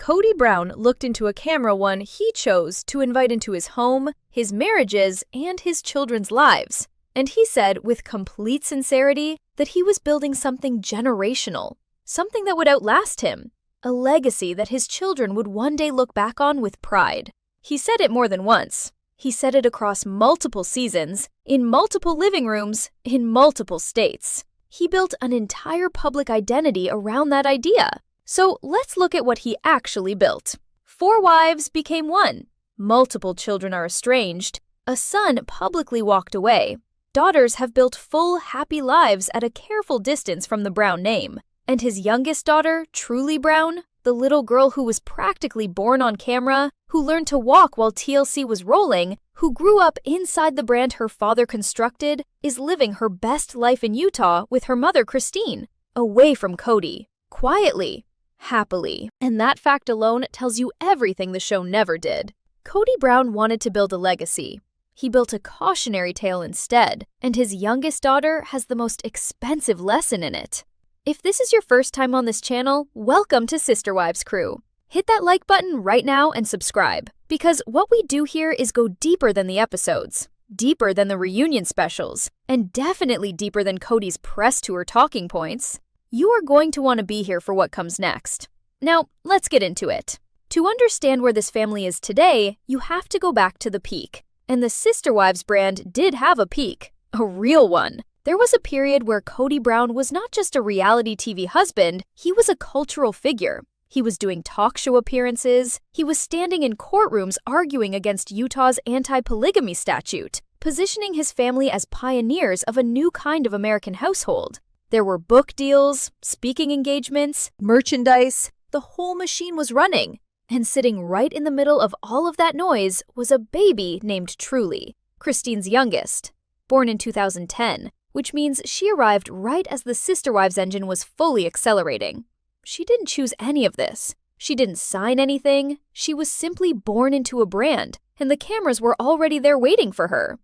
Kody Brown looked into a camera one he chose to invite into his home, his marriages, and his children's lives. And he said with complete sincerity that he was building something generational, something that would outlast him, a legacy that his children would one day look back on with pride. He said it more than once. He said it across multiple seasons, in multiple living rooms, in multiple states. He built an entire public identity around that idea. So let's look at what he actually built. 4 wives became 1. Multiple children are estranged. A son publicly walked away. Daughters have built full, happy lives at a careful distance from the Brown name. And his youngest daughter, Truly Brown, the little girl who was practically born on camera, who learned to walk while TLC was rolling, who grew up inside the brand her father constructed, is living her best life in Utah with her mother, Christine, away from Kody, quietly, happily. And that fact alone tells you everything the show never did. Kody Brown wanted to build a legacy. He built a cautionary tale instead, and his youngest daughter has the most expensive lesson in it. If this is your first time on this channel, welcome to SisterWives Crew. Hit that like button right now and subscribe, because what we do here is go deeper than the episodes, deeper than the reunion specials, and definitely deeper than Kody's press tour talking points. You are going to want to be here for what comes next. Now, let's get into it. To understand where this family is today, you have to go back to the peak. And the SisterWives brand did have a peak, a real one. There was a period where Kody Brown was not just a reality TV husband, he was a cultural figure. He was doing talk show appearances. He was standing in courtrooms arguing against Utah's anti-polygamy statute, positioning his family as pioneers of a new kind of American household. There were book deals, speaking engagements, merchandise. The whole machine was running. And sitting right in the middle of all of that noise was a baby named Truly, Christine's youngest, born in 2010, which means she arrived right as the SisterWives engine was fully accelerating. She didn't choose any of this. She didn't sign anything. She was simply born into a brand, and the cameras were already there waiting for her.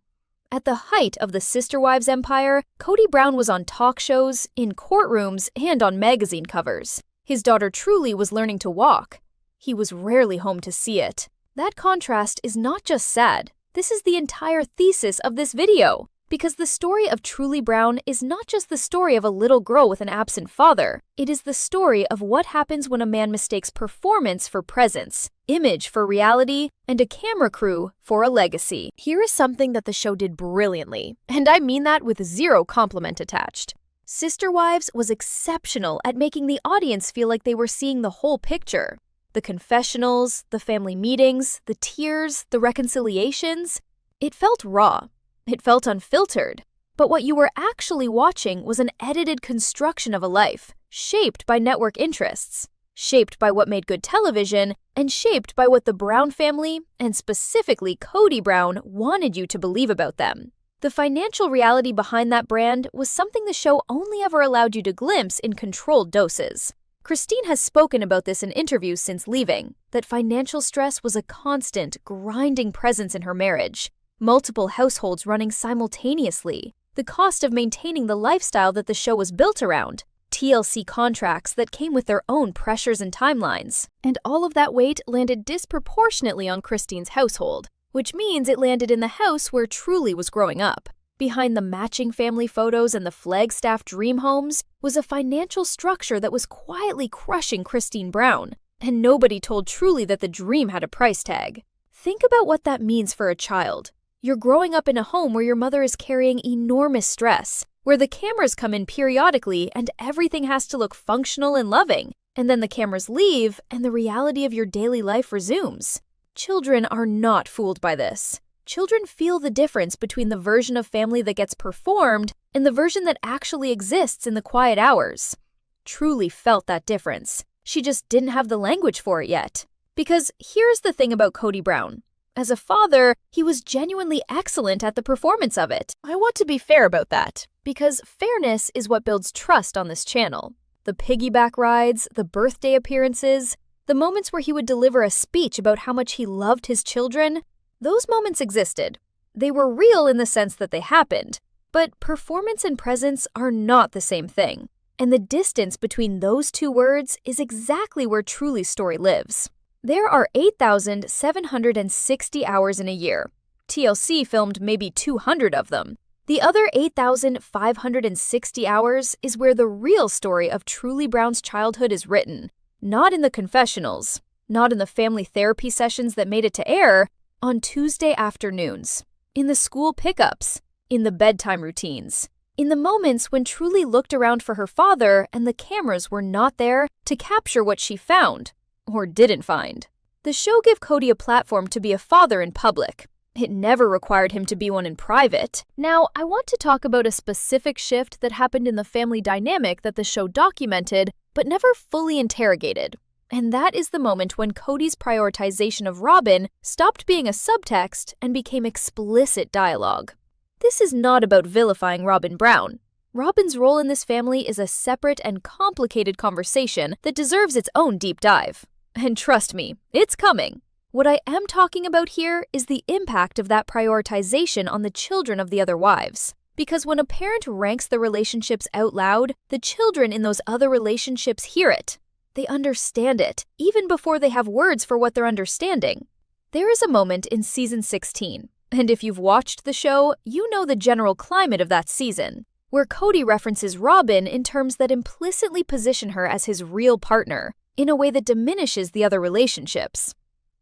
At the height of the SisterWives empire, Kody Brown was on talk shows, in courtrooms, and on magazine covers. His daughter Truly was learning to walk. He was rarely home to see it. That contrast is not just sad. This is the entire thesis of this video. Because the story of Truly Brown is not just the story of a little girl with an absent father. It is the story of what happens when a man mistakes performance for presence, image for reality, and a camera crew for a legacy. Here is something that the show did brilliantly, and I mean that with zero compliment attached. SisterWives was exceptional at making the audience feel like they were seeing the whole picture. The confessionals, the family meetings, the tears, the reconciliations. It felt raw. It felt unfiltered. But what you were actually watching was an edited construction of a life, shaped by network interests, shaped by what made good television, and shaped by what the Brown family, and specifically Kody Brown, wanted you to believe about them. The financial reality behind that brand was something the show only ever allowed you to glimpse in controlled doses. Christine has spoken about this in interviews since leaving, that financial stress was a constant, grinding presence in her marriage. Multiple households running simultaneously, the cost of maintaining the lifestyle that the show was built around, TLC contracts that came with their own pressures and timelines. And all of that weight landed disproportionately on Christine's household, which means it landed in the house where Truly was growing up. Behind the matching family photos and the Flagstaff dream homes was a financial structure that was quietly crushing Christine Brown, and nobody told Truly that the dream had a price tag. Think about what that means for a child. You're growing up in a home where your mother is carrying enormous stress, where the cameras come in periodically and everything has to look functional and loving, and then the cameras leave and the reality of your daily life resumes. Children are not fooled by this. Children feel the difference between the version of family that gets performed and the version that actually exists in the quiet hours. Truly felt that difference. She just didn't have the language for it yet. Because here's the thing about Kody Brown. As a father, he was genuinely excellent at the performance of it. I want to be fair about that, because fairness is what builds trust on this channel. The piggyback rides, the birthday appearances, the moments where he would deliver a speech about how much he loved his children, those moments existed. They were real in the sense that they happened, but performance and presence are not the same thing. And the distance between those two words is exactly where Truly's story lives. There are 8,760 hours in a year. TLC filmed maybe 200 of them. The other 8,560 hours is where the real story of Truly Brown's childhood is written. Not in the confessionals, not in the family therapy sessions that made it to air, on Tuesday afternoons, in the school pickups, in the bedtime routines, in the moments when Truly looked around for her father and the cameras were not there to capture what she found, or didn't find. The show gave Kody a platform to be a father in public. It never required him to be one in private. Now, I want to talk about a specific shift that happened in the family dynamic that the show documented, but never fully interrogated. And that is the moment when Kody's prioritization of Robyn stopped being a subtext and became explicit dialogue. This is not about vilifying Robyn Brown. Robyn's role in this family is a separate and complicated conversation that deserves its own deep dive. And trust me, it's coming. What I am talking about here is the impact of that prioritization on the children of the other wives. Because when a parent ranks the relationships out loud, the children in those other relationships hear it. They understand it, even before they have words for what they're understanding. There is a moment in season 16, and if you've watched the show, you know the general climate of that season, where Kody references Robyn in terms that implicitly position her as his real partner, in a way that diminishes the other relationships.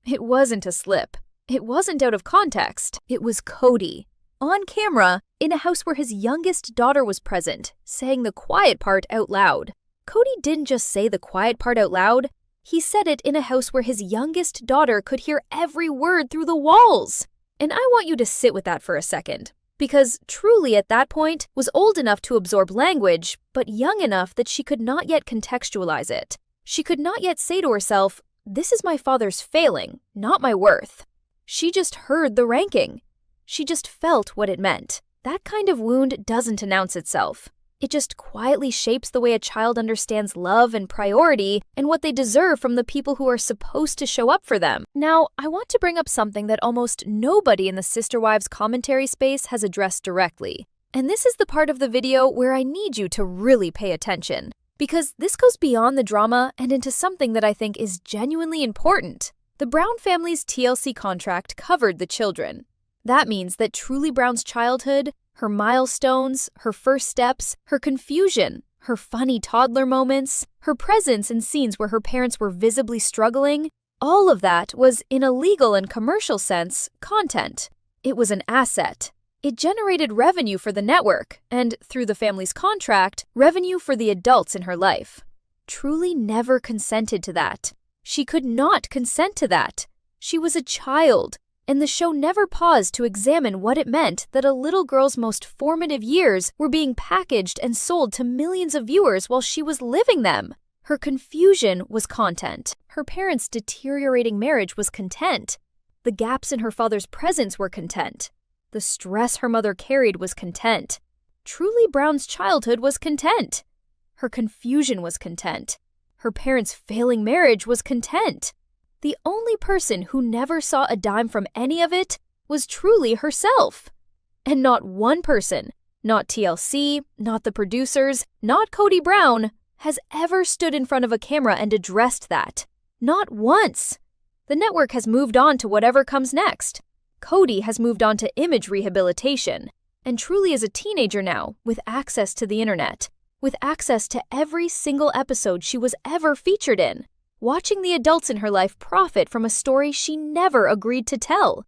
It wasn't a slip. It wasn't out of context. It was Kody, on camera, in a house where his youngest daughter was present, saying the quiet part out loud. Kody didn't just say the quiet part out loud. He said it in a house where his youngest daughter could hear every word through the walls. And I want you to sit with that for a second. Because Truly at that point was old enough to absorb language, but young enough that she could not yet contextualize it. She could not yet say to herself, "This is my father's failing, not my worth." She just heard the ranking. She just felt what it meant. That kind of wound doesn't announce itself. It just quietly shapes the way a child understands love and priority and what they deserve from the people who are supposed to show up for them. Now, I want to bring up something that almost nobody in the SisterWives commentary space has addressed directly. And this is the part of the video where I need you to really pay attention. Because this goes beyond the drama and into something that I think is genuinely important. The Brown family's TLC contract covered the children. That means that Truly Brown's childhood, her milestones, her first steps, her confusion, her funny toddler moments, her presence in scenes where her parents were visibly struggling, all of that was, in a legal and commercial sense, content. It was an asset. It generated revenue for the network, and, through the family's contract, revenue for the adults in her life. Truly never consented to that. She could not consent to that. She was a child. And the show never paused to examine what it meant that a little girl's most formative years were being packaged and sold to millions of viewers while she was living them. Her confusion was content. Her parents' deteriorating marriage was content. The gaps in her father's presence were content. The stress her mother carried was content. Truly Brown's childhood was content. Her confusion was content. Her parents' failing marriage was content. The only person who never saw a dime from any of it was Truly herself. And not one person, not TLC, not the producers, not Kody Brown, has ever stood in front of a camera and addressed that. Not once. The network has moved on to whatever comes next. Kody has moved on to image rehabilitation. And Truly is a teenager now, with access to the internet, with access to every single episode she was ever featured in. Watching the adults in her life profit from a story she never agreed to tell.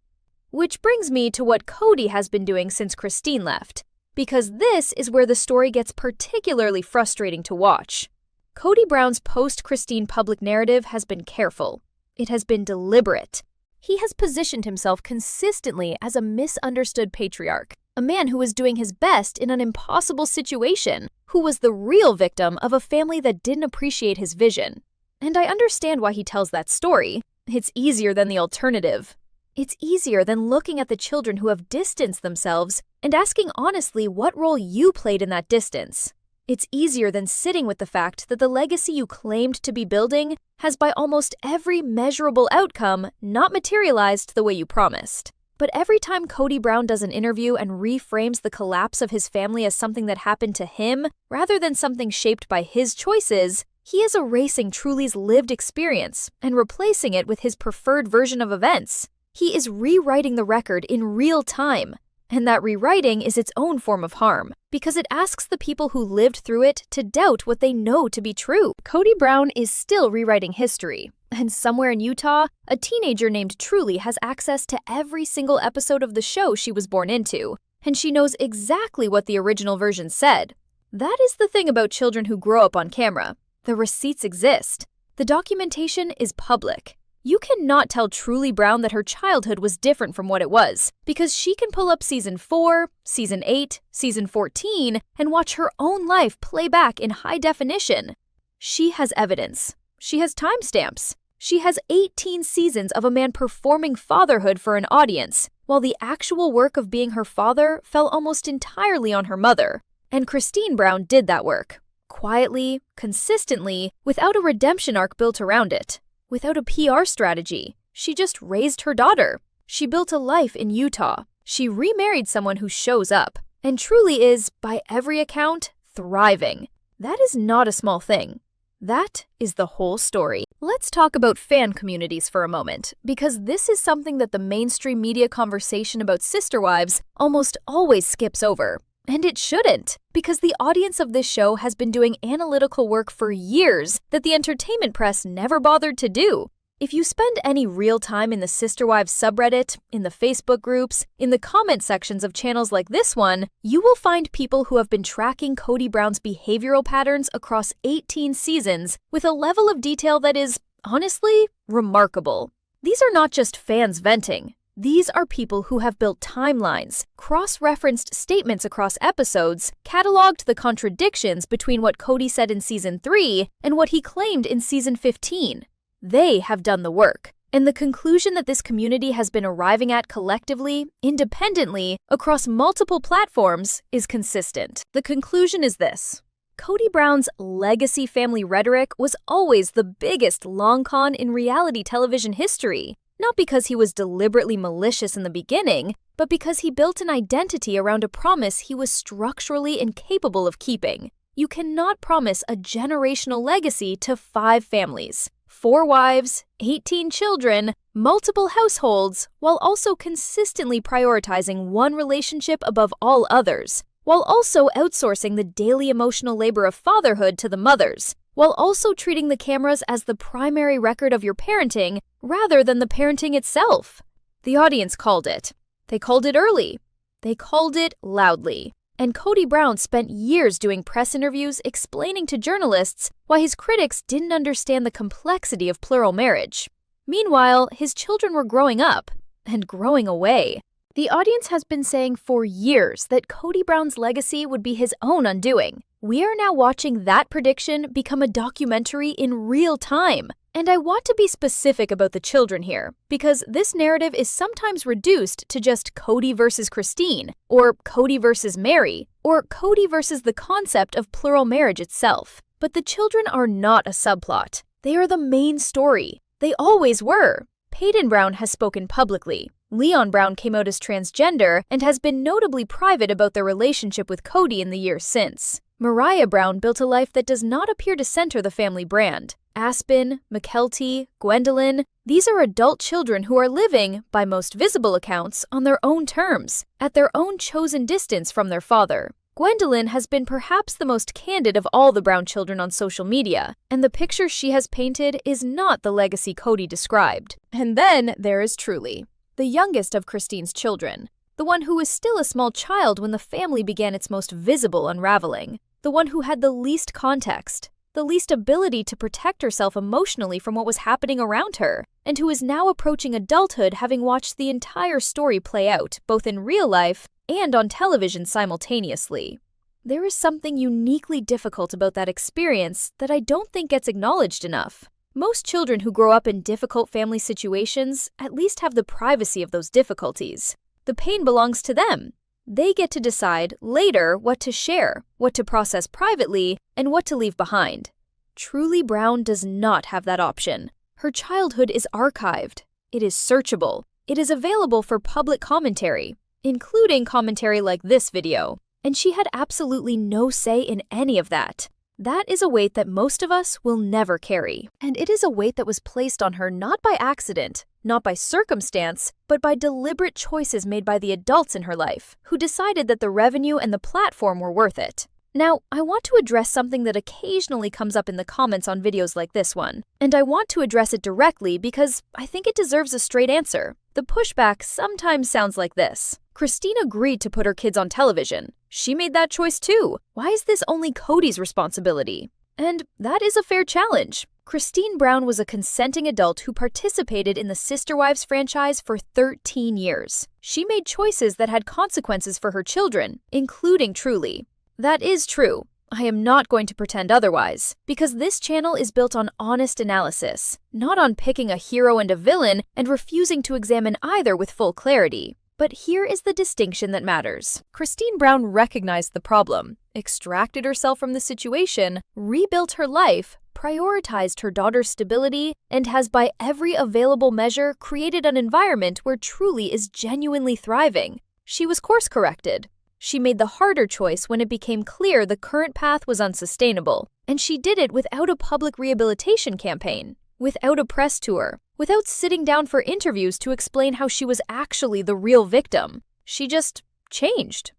Which brings me to what Kody has been doing since Christine left, because this is where the story gets particularly frustrating to watch. Kody Brown's post-Christine public narrative has been careful. It has been deliberate. He has positioned himself consistently as a misunderstood patriarch, a man who was doing his best in an impossible situation, who was the real victim of a family that didn't appreciate his vision. And I understand why he tells that story. It's easier than the alternative. It's easier than looking at the children who have distanced themselves and asking honestly what role you played in that distance. It's easier than sitting with the fact that the legacy you claimed to be building has by almost every measurable outcome not materialized the way you promised. But every time Kody Brown does an interview and reframes the collapse of his family as something that happened to him, rather than something shaped by his choices, he is erasing Truly's lived experience and replacing it with his preferred version of events. He is rewriting the record in real time. And that rewriting is its own form of harm, because it asks the people who lived through it to doubt what they know to be true. Kody Brown is still rewriting history, and somewhere in Utah, a teenager named Truly has access to every single episode of the show she was born into, and she knows exactly what the original version said. That is the thing about children who grow up on camera. The receipts exist. The documentation is public. You cannot tell Truly Brown that her childhood was different from what it was, because she can pull up Season 4, Season 8, Season 14, and watch her own life play back in high definition. She has evidence. She has timestamps. She has 18 seasons of a man performing fatherhood for an audience, while the actual work of being her father fell almost entirely on her mother. And Christine Brown did that work. Quietly, consistently, without a redemption arc built around it. Without a PR strategy. She just raised her daughter. She built a life in Utah. She remarried someone who shows up, and truly is, by every account, thriving. That is not a small thing. That is the whole story. Let's talk about fan communities for a moment, because this is something that the mainstream media conversation about sister wives almost always skips over. And it shouldn't, because the audience of this show has been doing analytical work for years that the entertainment press never bothered to do. If you spend any real time in the Sister Wives subreddit, in the Facebook groups, in the comment sections of channels like this one, you will find people who have been tracking Kody Brown's behavioral patterns across 18 seasons with a level of detail that is, honestly, remarkable. These are not just fans venting. These are people who have built timelines, cross-referenced statements across episodes, cataloged the contradictions between what Kody said in Season 3 and what he claimed in Season 15. They have done the work, and the conclusion that this community has been arriving at collectively, independently, across multiple platforms is consistent. The conclusion is this. Kody Brown's legacy family rhetoric was always the biggest long con in reality television history. Not because he was deliberately malicious in the beginning, but because he built an identity around a promise he was structurally incapable of keeping. You cannot promise a generational legacy to 5 families, 4 wives, 18 children, multiple households, while also consistently prioritizing one relationship above all others, while also outsourcing the daily emotional labor of fatherhood to the mothers, while also treating the cameras as the primary record of your parenting rather than the parenting itself. The audience called it. They called it early. They called it loudly. And Kody Brown spent years doing press interviews explaining to journalists why his critics didn't understand the complexity of plural marriage. Meanwhile, his children were growing up and growing away. The audience has been saying for years that Kody Brown's legacy would be his own undoing. We are now watching that prediction become a documentary in real time. And I want to be specific about the children here, because this narrative is sometimes reduced to just Kody versus Christine, or Kody versus Mary, or Kody versus the concept of plural marriage itself. But the children are not a subplot. They are the main story. They always were. Peyton Brown has spoken publicly. Leon Brown came out as transgender and has been notably private about their relationship with Kody in the years since. Mariah Brown built a life that does not appear to center the family brand. Aspen, McKelty, Gwendolyn, these are adult children who are living, by most visible accounts, on their own terms, at their own chosen distance from their father. Gwendolyn has been perhaps the most candid of all the Brown children on social media, and the picture she has painted is not the legacy Kody described. And then there is Truly, the youngest of Christine's children, the one who was still a small child when the family began its most visible unraveling, the one who had the least context, the least ability to protect herself emotionally from what was happening around her, and who is now approaching adulthood having watched the entire story play out, both in real life and on television simultaneously. There is something uniquely difficult about that experience that I don't think gets acknowledged enough. Most children who grow up in difficult family situations at least have the privacy of those difficulties. The pain belongs to them. They get to decide later what to share, what to process privately, and what to leave behind. Truly Brown does not have that option. Her childhood is archived. It is searchable. It is available for public commentary, including commentary like this video, and she had absolutely no say in any of that. That is a weight that most of us will never carry. And it is a weight that was placed on her not by accident, not by circumstance, but by deliberate choices made by the adults in her life, who decided that the revenue and the platform were worth it. Now, I want to address something that occasionally comes up in the comments on videos like this one, and I want to address it directly because I think it deserves a straight answer. The pushback sometimes sounds like this. Christine agreed to put her kids on television. She made that choice too. Why is this only Kody's responsibility? And that is a fair challenge. Christine Brown was a consenting adult who participated in the SisterWives franchise for 13 years. She made choices that had consequences for her children, including Truly. That is true. I am not going to pretend otherwise, because this channel is built on honest analysis, not on picking a hero and a villain and refusing to examine either with full clarity. But here is the distinction that matters. Christine Brown recognized the problem, extracted herself from the situation, rebuilt her life, prioritized her daughter's stability, and has by every available measure created an environment where Truly is genuinely thriving. She was course-corrected. She made the harder choice when it became clear the current path was unsustainable, and she did it without a public rehabilitation campaign, without a press tour, without sitting down for interviews to explain how she was actually the real victim. She just changed.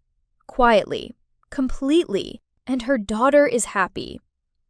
Quietly. Completely. And her daughter is happy.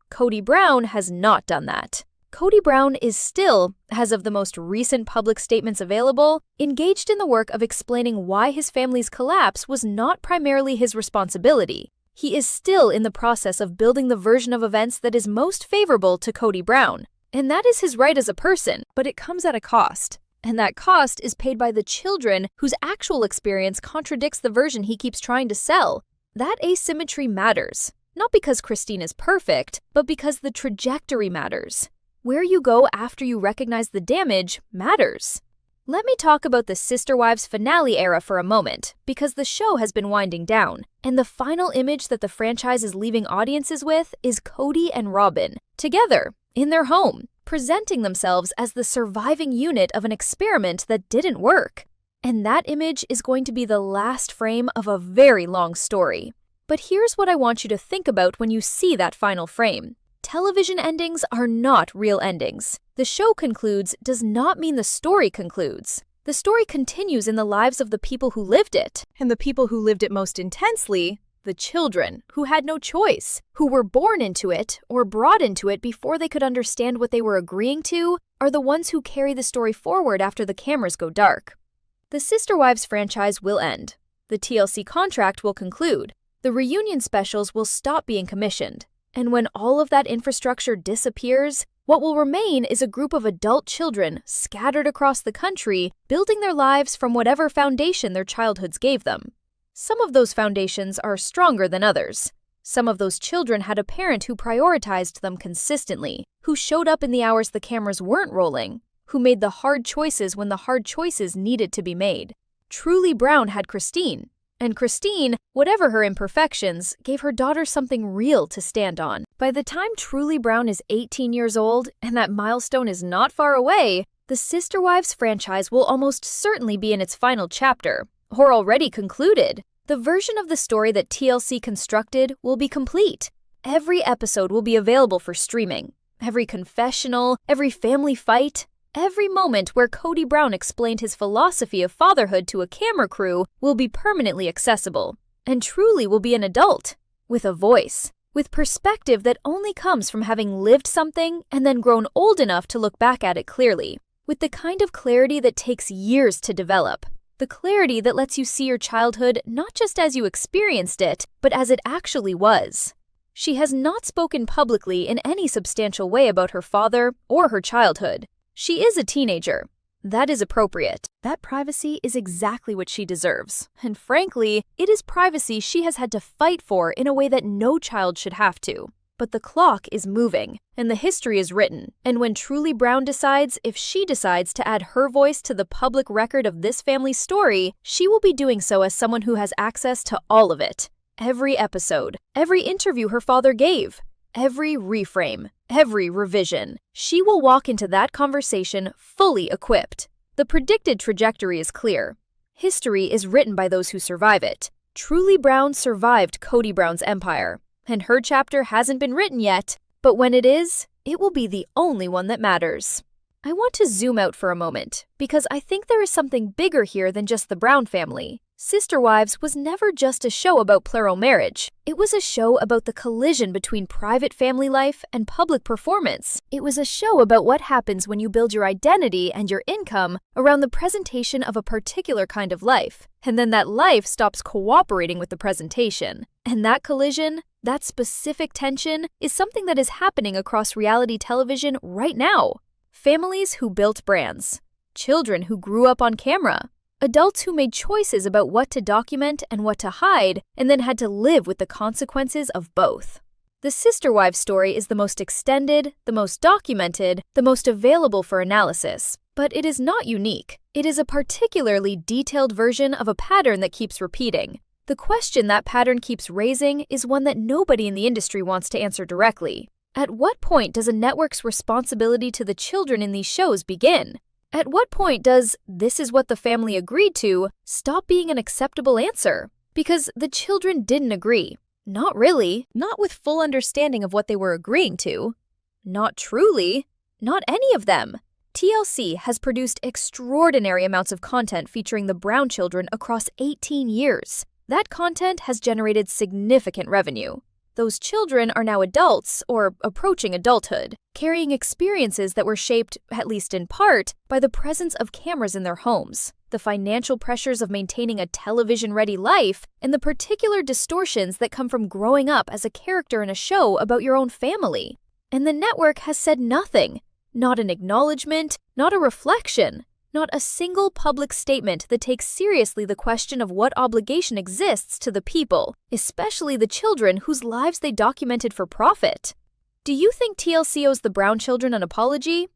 Kody Brown has not done that. Kody Brown is still, as of the most recent public statements available, engaged in the work of explaining why his family's collapse was not primarily his responsibility. He is still in the process of building the version of events that is most favorable to Kody Brown. And that is his right as a person, but it comes at a cost. And that cost is paid by the children whose actual experience contradicts the version he keeps trying to sell. That asymmetry matters, not because Christine is perfect, but because the trajectory matters. Where you go after you recognize the damage matters. Let me talk about the SisterWives finale era for a moment, because the show has been winding down, and the final image that the franchise is leaving audiences with is Kody and Robyn, together, in their home, presenting themselves as the surviving unit of an experiment that didn't work. And that image is going to be the last frame of a very long story. But here's what I want you to think about when you see that final frame. Television endings are not real endings. The show concludes does not mean the story concludes. The story continues in the lives of the people who lived it. And the people who lived it most intensely, the children, who had no choice, who were born into it or brought into it before they could understand what they were agreeing to, are the ones who carry the story forward after the cameras go dark. The SisterWives franchise will end. The TLC contract will conclude. The reunion specials will stop being commissioned. And when all of that infrastructure disappears, what will remain is a group of adult children scattered across the country, building their lives from whatever foundation their childhoods gave them. Some of those foundations are stronger than others. Some of those children had a parent who prioritized them consistently, who showed up in the hours the cameras weren't rolling, who made the hard choices when the hard choices needed to be made. Truly Brown had Christine. And Christine, whatever her imperfections, gave her daughter something real to stand on. By the time Truly Brown is 18 years old, and that milestone is not far away, the SisterWives franchise will almost certainly be in its final chapter, or already concluded. The version of the story that TLC constructed will be complete. Every episode will be available for streaming. Every confessional, every family fight, every moment where Kody Brown explained his philosophy of fatherhood to a camera crew will be permanently accessible. And Truly will be an adult, with a voice, with perspective that only comes from having lived something and then grown old enough to look back at it clearly, with the kind of clarity that takes years to develop. The clarity that lets you see your childhood not just as you experienced it, but as it actually was. She has not spoken publicly in any substantial way about her father or her childhood. She is a teenager. That is appropriate. That privacy is exactly what she deserves. And frankly, it is privacy she has had to fight for in a way that no child should have to. But the clock is moving, and the history is written. And when Truly Brown decides, if she decides to add her voice to the public record of this family's story, she will be doing so as someone who has access to all of it. Every episode, every interview her father gave, every reframe, every revision. She will walk into that conversation fully equipped. The predicted trajectory is clear. History is written by those who survive it. Truly Brown survived Kody Brown's empire, and her chapter hasn't been written yet, but when it is, it will be the only one that matters. I want to zoom out for a moment, because I think there is something bigger here than just the Brown family. Sister Wives was never just a show about plural marriage. It was a show about the collision between private family life and public performance. It was a show about what happens when you build your identity and your income around the presentation of a particular kind of life, and then that life stops cooperating with the presentation. And that collision, that specific tension, is something that is happening across reality television right now. Families who built brands, children who grew up on camera, adults who made choices about what to document and what to hide, and then had to live with the consequences of both. The Sister Wives story is the most extended, the most documented, the most available for analysis, but it is not unique. It is a particularly detailed version of a pattern that keeps repeating. The question that pattern keeps raising is one that nobody in the industry wants to answer directly. At what point does a network's responsibility to the children in these shows begin? At what point does "this is what the family agreed to" stop being an acceptable answer? Because the children didn't agree. Not really. Not with full understanding of what they were agreeing to. Not truly. Not any of them. TLC has produced extraordinary amounts of content featuring the Brown children across 18 years. That content has generated significant revenue. Those children are now adults, or approaching adulthood, carrying experiences that were shaped, at least in part, by the presence of cameras in their homes, the financial pressures of maintaining a television-ready life, and the particular distortions that come from growing up as a character in a show about your own family. And the network has said nothing. Not an acknowledgement, not a reflection. Not a single public statement that takes seriously the question of what obligation exists to the people, especially the children whose lives they documented for profit. Do you think TLC owes the Brown children an apology?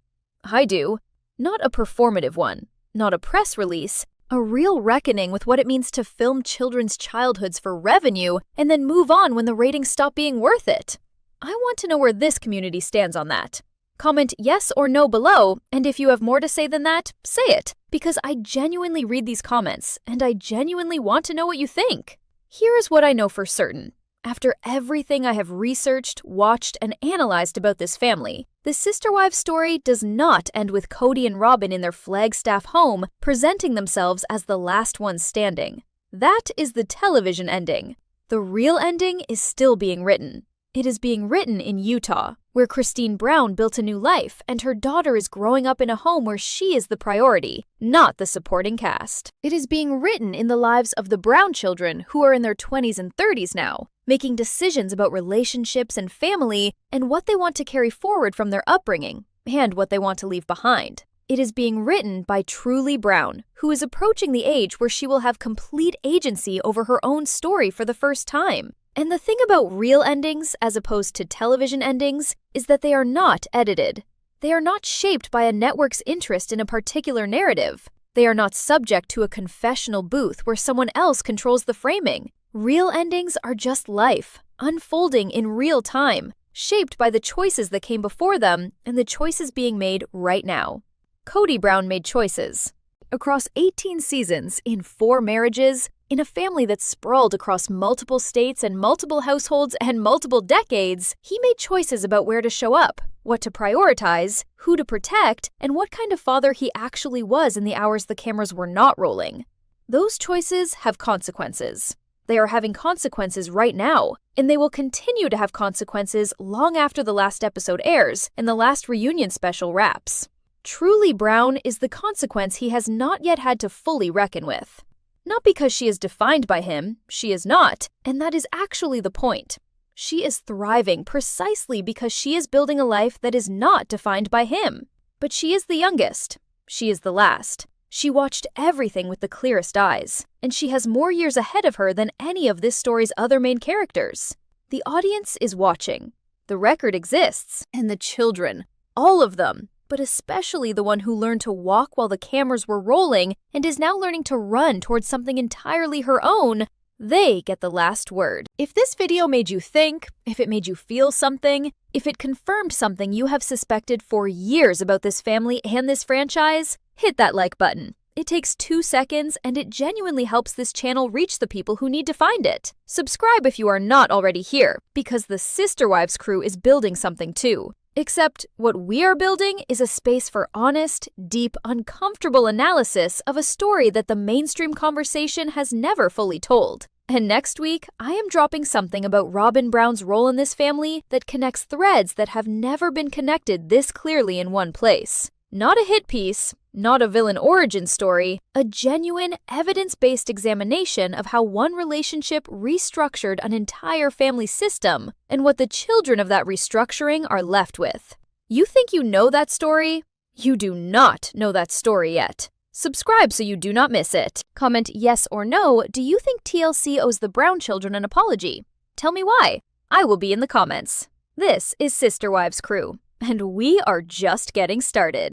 I do. Not a performative one, not a press release, a real reckoning with what it means to film children's childhoods for revenue and then move on when the ratings stop being worth it. I want to know where this community stands on that. Comment yes or no below, and if you have more to say than that, say it, because I genuinely read these comments, and I genuinely want to know what you think. Here is what I know for certain. After everything I have researched, watched, and analyzed about this family, the Sister Wives story does not end with Kody and Robyn in their Flagstaff home presenting themselves as the last ones standing. That is the television ending. The real ending is still being written. It is being written in Utah, where Christine Brown built a new life and her daughter is growing up in a home where she is the priority, not the supporting cast. It is being written in the lives of the Brown children who are in their 20s and 30s now, making decisions about relationships and family and what they want to carry forward from their upbringing and what they want to leave behind. It is being written by Truly Brown, who is approaching the age where she will have complete agency over her own story for the first time. And the thing about real endings, as opposed to television endings, is that they are not edited. They are not shaped by a network's interest in a particular narrative. They are not subject to a confessional booth where someone else controls the framing. Real endings are just life, unfolding in real time, shaped by the choices that came before them and the choices being made right now. Kody Brown made choices. Across 18 seasons, in 4 marriages, in a family that sprawled across multiple states and multiple households and multiple decades, he made choices about where to show up, what to prioritize, who to protect, and what kind of father he actually was in the hours the cameras were not rolling. Those choices have consequences. They are having consequences right now, and they will continue to have consequences long after the last episode airs and the last reunion special wraps. Truly Brown is the consequence he has not yet had to fully reckon with. Not because she is defined by him, she is not, and that is actually the point. She is thriving precisely because she is building a life that is not defined by him. But she is the youngest. She is the last. She watched everything with the clearest eyes, and she has more years ahead of her than any of this story's other main characters. The audience is watching. The record exists, and the children, all of them, but especially the one who learned to walk while the cameras were rolling and is now learning to run towards something entirely her own, they get the last word. If this video made you think, if it made you feel something, if it confirmed something you have suspected for years about this family and this franchise, hit that like button. It takes 2 seconds and it genuinely helps this channel reach the people who need to find it. Subscribe if you are not already here, because the SisterWives Crew is building something too. Except what we are building is a space for honest, deep, uncomfortable analysis of a story that the mainstream conversation has never fully told. And next week, I am dropping something about Robyn Brown's role in this family that connects threads that have never been connected this clearly in one place. Not a hit piece, not a villain origin story, a genuine, evidence-based examination of how one relationship restructured an entire family system and what the children of that restructuring are left with. You think you know that story? You do not know that story yet. Subscribe so you do not miss it. Comment yes or no, do you think TLC owes the Brown children an apology? Tell me why. I will be in the comments. This is SisterWives Crew, and we are just getting started.